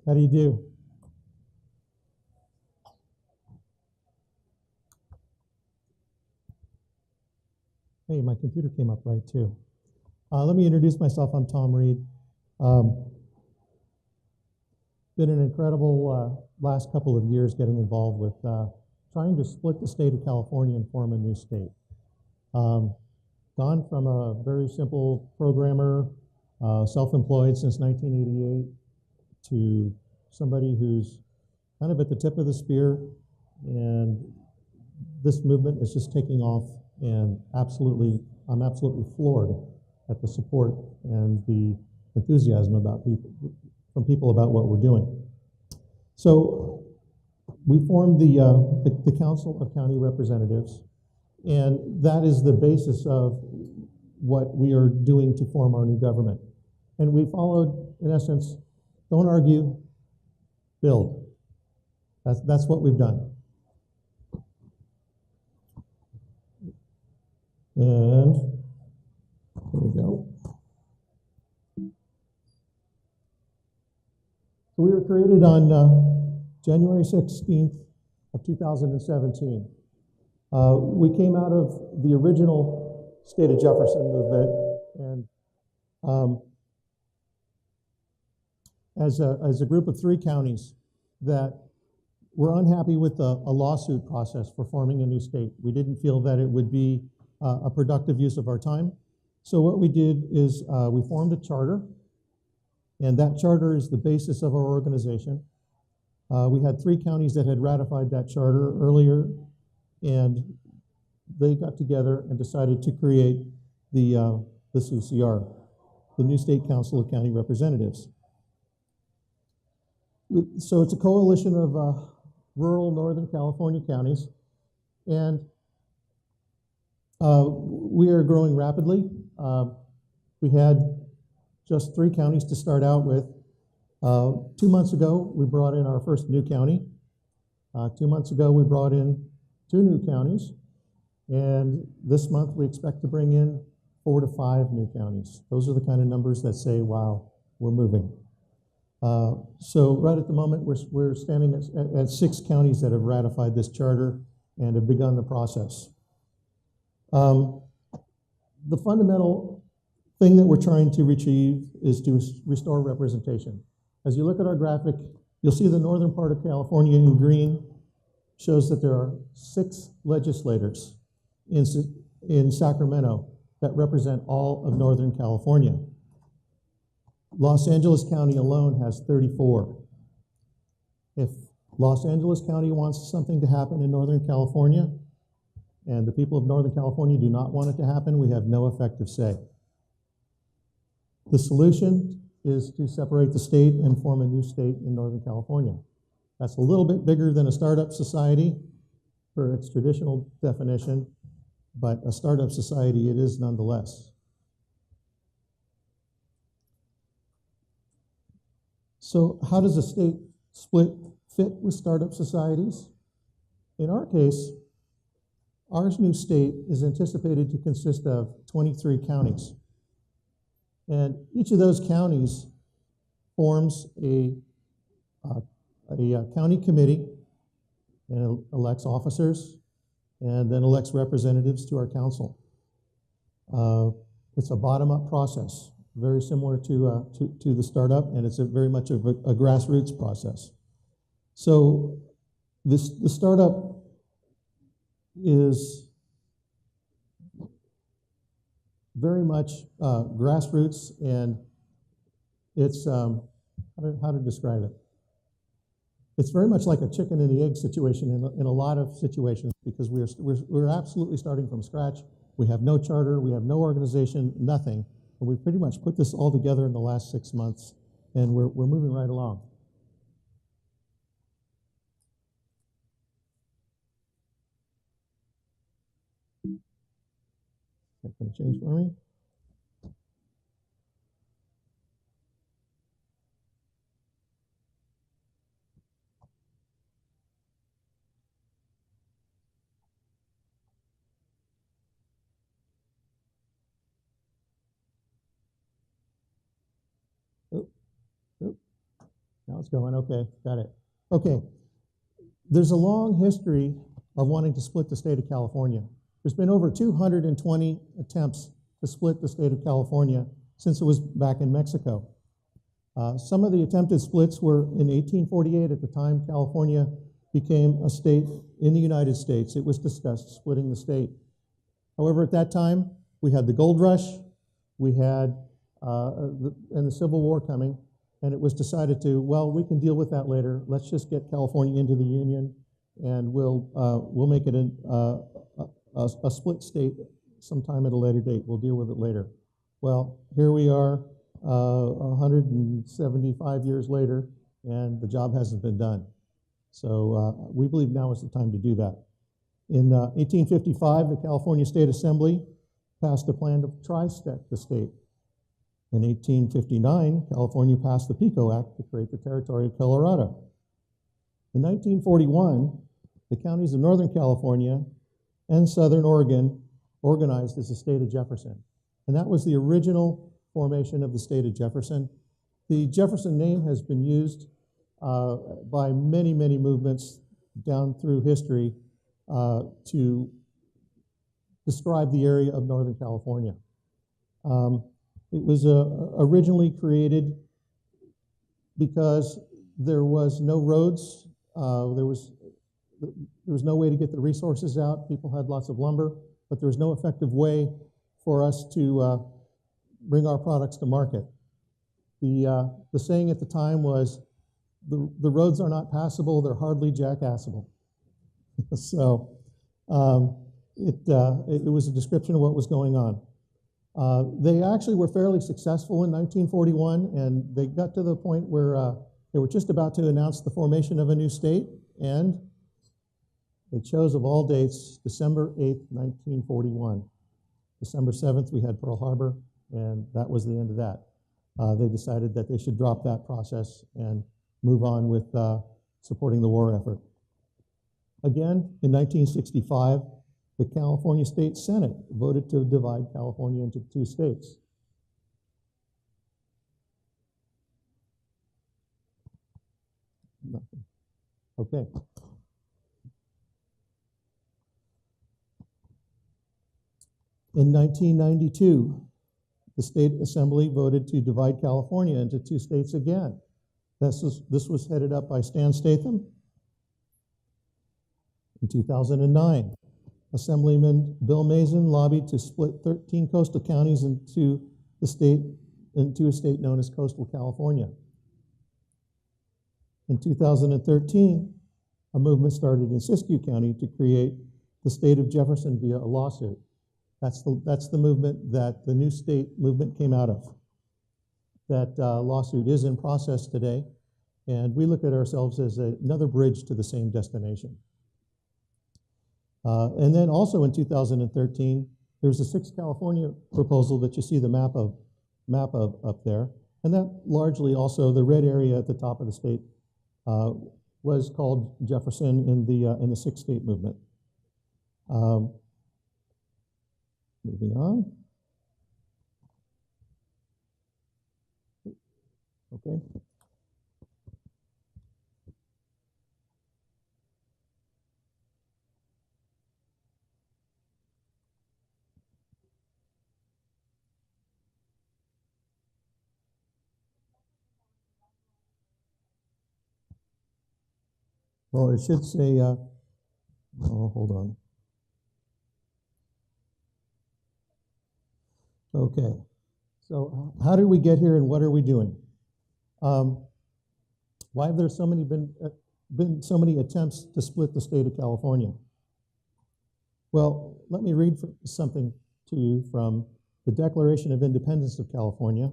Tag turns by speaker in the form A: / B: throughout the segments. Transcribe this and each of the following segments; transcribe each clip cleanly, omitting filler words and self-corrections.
A: How do you do? Hey, my computer came up right too. Let me introduce myself. I'm Tom Reed. Been an incredible last couple of years getting involved with trying to split the state of California and form a new state. Gone from a very simple programmer, self-employed since 1988, to somebody who's kind of at the tip of the spear, and this movement is just taking off, and I'm absolutely floored at the support and the enthusiasm from people about what we're doing. So we formed the Council of County Representatives, and that is the basis of what we are doing to form our new government. And we followed, in essence, don't argue, build. That's what we've done. And here we go. So we were created on January 16th of 2017. We came out of the original state of Jefferson movement, and as a group of 3 counties that were unhappy with a lawsuit process for forming a new state. We didn't feel that it would be a productive use of our time. So what we did is we formed a charter, and that charter is the basis of our organization. We had 3 counties that had ratified that charter earlier, and they got together and decided to create the CCR, the New State Council of County Representatives. So it's a coalition of rural Northern California counties, and we are growing rapidly. We had just 3 counties to start out with. 2 months ago, we brought in our first new county. 2 months ago, we brought in 2 new counties, and this month we expect to bring in 4 to 5 new counties. Those are the kind of numbers that say, wow, we're moving. So right at the moment, we're standing at 6 counties that have ratified this charter and have begun the process. The fundamental thing that we're trying to achieve is to restore representation. As you look at our graphic, you'll see the northern part of California in green shows that there are 6 legislators in Sacramento that represent all of Northern California. Los Angeles County alone has 34. If Los Angeles County wants something to happen in Northern California, and the people of Northern California do not want it to happen, we have no effective say. The solution is to separate the state and form a new state in Northern California. That's a little bit bigger than a startup society for its traditional definition, but a startup society it is nonetheless. So how does a state split fit with startup societies? In our case, our new state is anticipated to consist of 23 counties. And each of those counties forms a county committee and elects officers and then elects representatives to our council. It's a bottom-up process, very similar to the startup, and it's very much of a grassroots process. So the startup is very much grassroots, and it's, how to describe it? It's very much like a chicken and the egg situation in a lot of situations, because we're absolutely starting from scratch. We have no charter, we have no organization, nothing. And we pretty much put this all together in the last 6 months, and we're moving right along. That's going to change for me. Now it's going, okay, got it. Okay, there's a long history of wanting to split the state of California. There's been over 220 attempts to split the state of California since it was back in Mexico. Some of the attempted splits were in 1848. At the time California became a state in the United States, it was discussed splitting the state. However, at that time, we had the gold rush, we had the Civil War coming, and it was decided to, well, we can deal with that later. Let's just get California into the Union, and we'll make it a split state sometime at a later date. We'll deal with it later. Well, here we are 175 years later, and the job hasn't been done. So we believe now is the time to do that. In 1855, the California State Assembly passed a plan to tri-state the state. In 1859, California passed the PICO Act to create the territory of Colorado. In 1941, the counties of Northern California and Southern Oregon organized as the state of Jefferson. And that was the original formation of the state of Jefferson. The Jefferson name has been used by many, many movements down through history to describe the area of Northern California. It was originally created because there was no roads, there was no way to get the resources out. People had lots of lumber, but there was no effective way for us to bring our products to market. The saying at the time was, the roads are not passable, they're hardly jackassable. So it was a description of what was going on. They actually were fairly successful in 1941, and they got to the point where they were just about to announce the formation of a new state, and they chose, of all dates, December 8th, 1941. December 7th, we had Pearl Harbor, and that was the end of that. They decided that they should drop that process and move on with supporting the war effort. Again, in 1965, the California State Senate voted to divide California into 2 states. Nothing. Okay. In 1992, the State Assembly voted to divide California into 2 states again. This was headed up by Stan Statham. In 2009, Assemblyman Bill Mason lobbied to split 13 coastal counties into a state known as Coastal California. In 2013, a movement started in Siskiyou County to create the state of Jefferson via a lawsuit. That's the movement that the new state movement came out of. That lawsuit is in process today, and we look at ourselves as another bridge to the same destination. And then also in 2013, there was a 6th California proposal that you see the map of up there, and that largely also the red area at the top of the state was called Jefferson in the 6th state movement. Moving on. Okay. Well, it should say, oh, hold on. Okay, so how did we get here and what are we doing? Why have there been so many attempts to split the state of California? Well, let me read something to you from the Declaration of Independence of California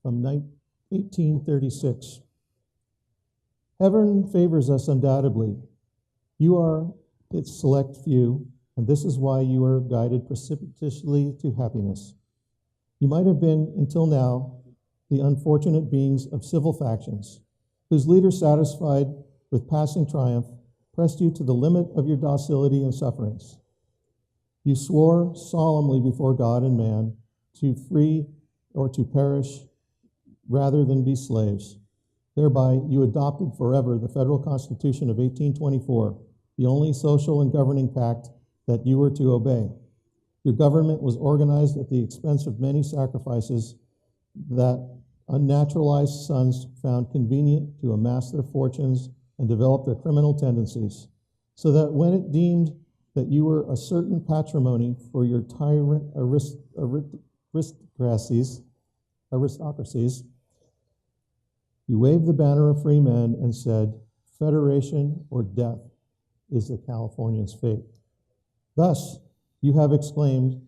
A: from 1836. Heaven favors us undoubtedly. You are its select few, and this is why you are guided precipitously to happiness. You might have been, until now, the unfortunate beings of civil factions, whose leaders, satisfied with passing triumph, pressed you to the limit of your docility and sufferings. You swore solemnly before God and man to free or to perish rather than be slaves. Thereby, you adopted forever the Federal Constitution of 1824, the only social and governing pact that you were to obey. Your government was organized at the expense of many sacrifices that unnaturalized sons found convenient to amass their fortunes and develop their criminal tendencies, so that when it deemed that you were a certain patrimony for your tyrant aristocracies, you waved the banner of free men and said, "Federation or death is the Californian's fate." Thus, you have exclaimed,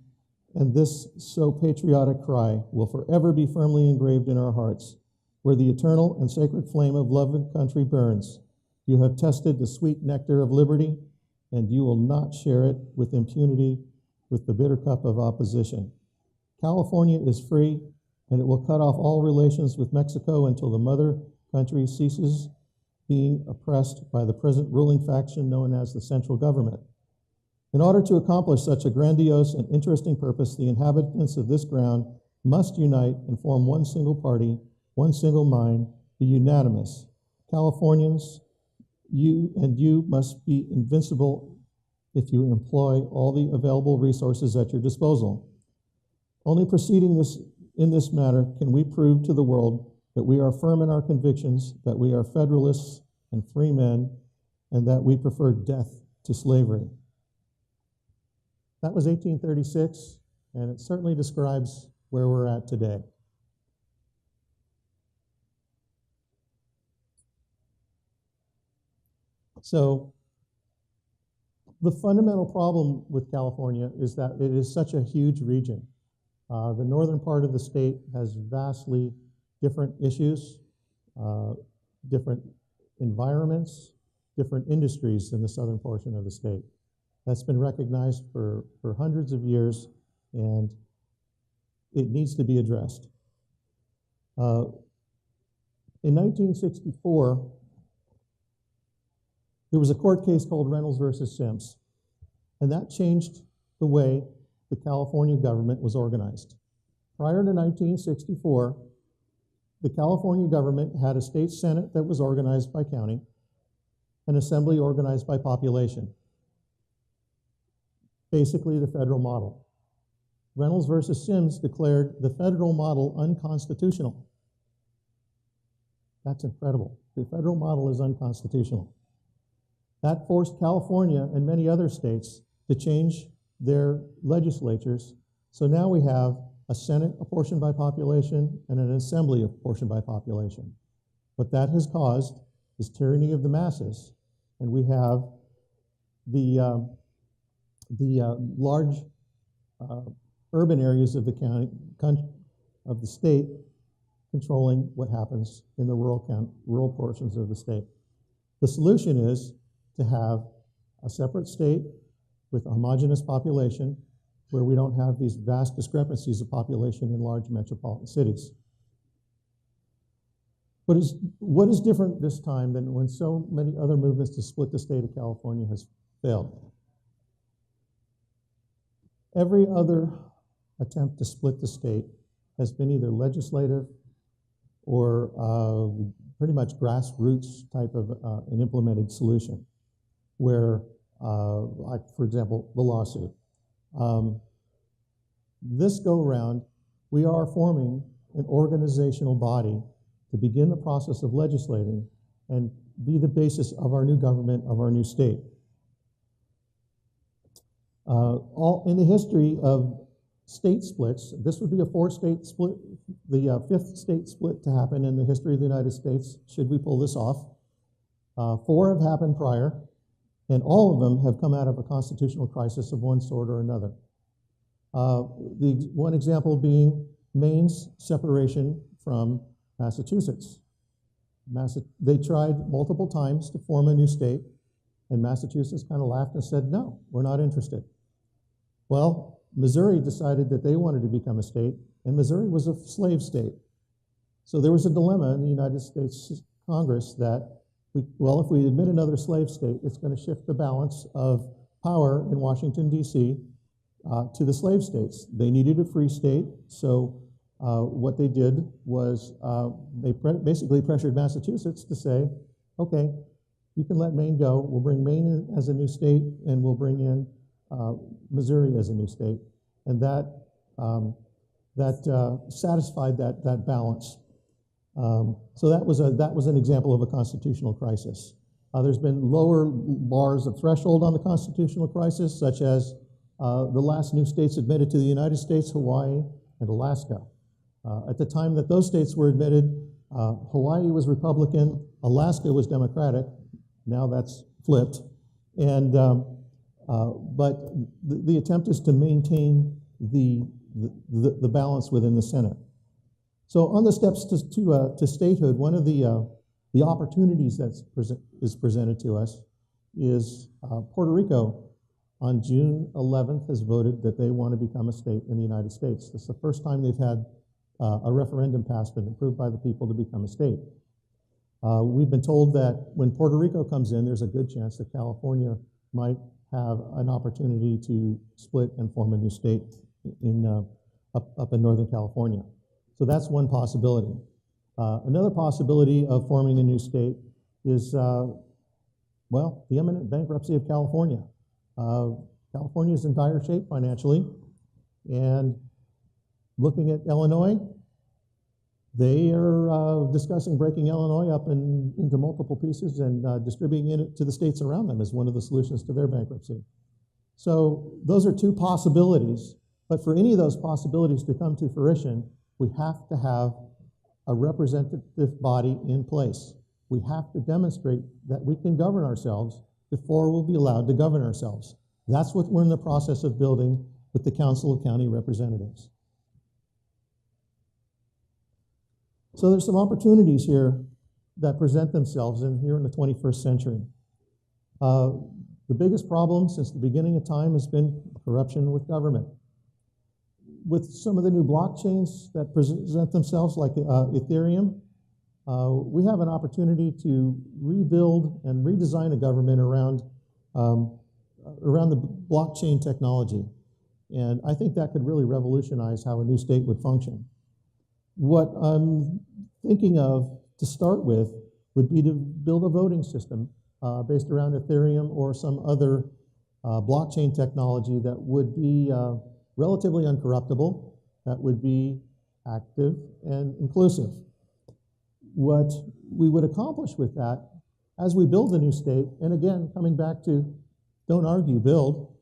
A: and this so patriotic cry will forever be firmly engraved in our hearts, where the eternal and sacred flame of love and country burns. You have tested the sweet nectar of liberty, and you will not share it with impunity with the bitter cup of opposition. California is free, and it will cut off all relations with Mexico until the mother country ceases being oppressed by the present ruling faction known as the central government. In order to accomplish such a grandiose and interesting purpose, the inhabitants of this ground must unite and form one single party, one single mind, be unanimous. Californians, you must be invincible if you employ all the available resources at your disposal. Only proceeding in this matter can we prove to the world that we are firm in our convictions, that we are Federalists and free men, and that we prefer death to slavery. That was 1836, and it certainly describes where we're at today. So, the fundamental problem with California is that it is such a huge region. The northern part of the state has vastly different issues, different environments, different industries than the southern portion of the state. That's been recognized for hundreds of years, and it needs to be addressed. In 1964, there was a court case called Reynolds versus Sims, and that changed the way the California government was organized. Prior to 1964, the California government had a state senate that was organized by county, an assembly organized by population. Basically the federal model. Reynolds versus Sims declared the federal model unconstitutional. That's incredible. The federal model is unconstitutional. That forced California and many other states to change their legislatures. So now we have a Senate apportioned by population and an assembly apportioned by population. What that has caused is tyranny of the masses. And we have the large urban areas of the of the state controlling what happens in the rural portions of the state. The solution is to have a separate state with a homogeneous population where we don't have these vast discrepancies of population in large metropolitan cities. What is different this time than when so many other movements to split the state of California has failed? Every other attempt to split the state has been either legislative or pretty much grassroots type of an implemented solution, where, like for example, the lawsuit. This go-around, we are forming an organizational body to begin the process of legislating and be the basis of our new government, of our new state. All in the history of state splits, this would be a 4-state split, the 5th state split to happen in the history of the United States, should we pull this off. 4 have happened prior, and all of them have come out of a constitutional crisis of one sort or another. The one example being Maine's separation from Massachusetts. They tried multiple times to form a new state, and Massachusetts kind of laughed and said, no, we're not interested. Well, Missouri decided that they wanted to become a state, and Missouri was a slave state. So there was a dilemma in the United States Congress that, if we admit another slave state, it's going to shift the balance of power in Washington, D.C. To the slave states. They needed a free state, so what they did was they basically pressured Massachusetts to say, okay, you can let Maine go. We'll bring Maine in as a new state, and we'll bring in Missouri as a new state. And that satisfied that balance. So that was an example of a constitutional crisis. There's been lower bars of threshold on the constitutional crisis, such as the last new states admitted to the United States, Hawaii and Alaska. At the time that those states were admitted, Hawaii was Republican, Alaska was Democratic. Now that's flipped. And, but the attempt is to maintain the balance within the Senate. So on the steps to statehood, one of the opportunities that is presented to us is Puerto Rico on June 11th has voted that they want to become a state in the United States. This is the first time they've had a referendum passed and approved by the people to become a state. We've been told that when Puerto Rico comes in, there's a good chance that California might have an opportunity to split and form a new state up in Northern California. So that's one possibility. Another possibility of forming a new state is, well, the imminent bankruptcy of California. California is in dire shape financially, and looking at Illinois, they are discussing breaking Illinois up into multiple pieces and distributing it to the states around them as one of the solutions to their bankruptcy. So those are two possibilities, but for any of those possibilities to come to fruition, we have to have a representative body in place. We have to demonstrate that we can govern ourselves before we'll be allowed to govern ourselves. That's what we're in the process of building with the Council of County Representatives. So there's some opportunities here that present themselves here in the 21st century. The biggest problem since the beginning of time has been corruption with government. With some of the new blockchains that present themselves, like Ethereum, we have an opportunity to rebuild and redesign a government around the blockchain technology. And I think that could really revolutionize how a new state would function. What I'm thinking of to start with would be to build a voting system based around Ethereum or some other blockchain technology that would be relatively uncorruptible, that would be active and inclusive. What we would accomplish with that as we build the new state, and again, coming back to don't argue, build,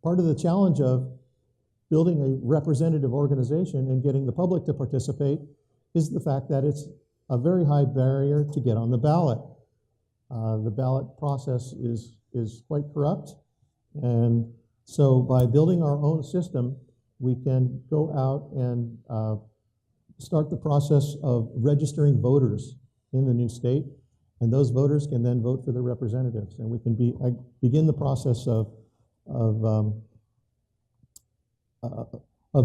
A: part of the challenge of building a representative organization and getting the public to participate is the fact that it's a very high barrier to get on the ballot. The ballot process is quite corrupt, and so by building our own system, we can go out and start the process of registering voters in the new state, and those voters can then vote for their representatives, and we can begin the process of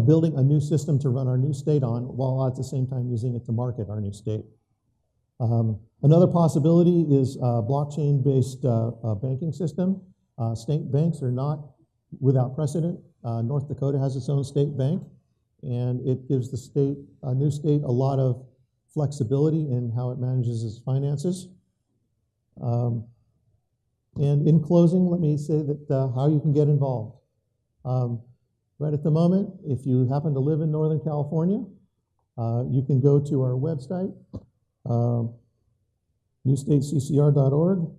A: building a new system to run our new state on, while at the same time using it to market our new state. Another possibility is a blockchain-based banking system. State banks are not without precedent. North Dakota has its own state bank, and it gives the new state a lot of flexibility in how it manages its finances. And in closing, let me say that how you can get involved. Right at the moment, if you happen to live in Northern California, you can go to our website, newstateccr.org,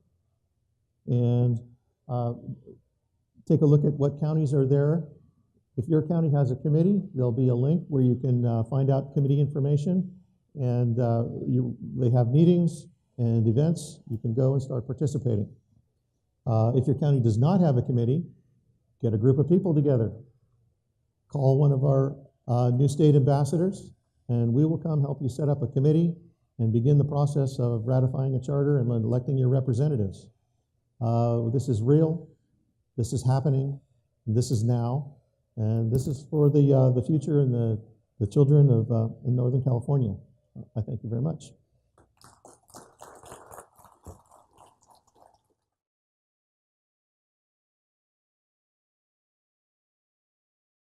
A: and take a look at what counties are there. If your county has a committee, there'll be a link where you can find out committee information, and they have meetings and events. You can go and start participating. If your county does not have a committee, get a group of people together. Call one of our new state ambassadors, and we will come help you set up a committee and begin the process of ratifying a charter and electing your representatives. This is real, this is happening, this is now, and this is for the future and the children of in Northern California. I thank you very much.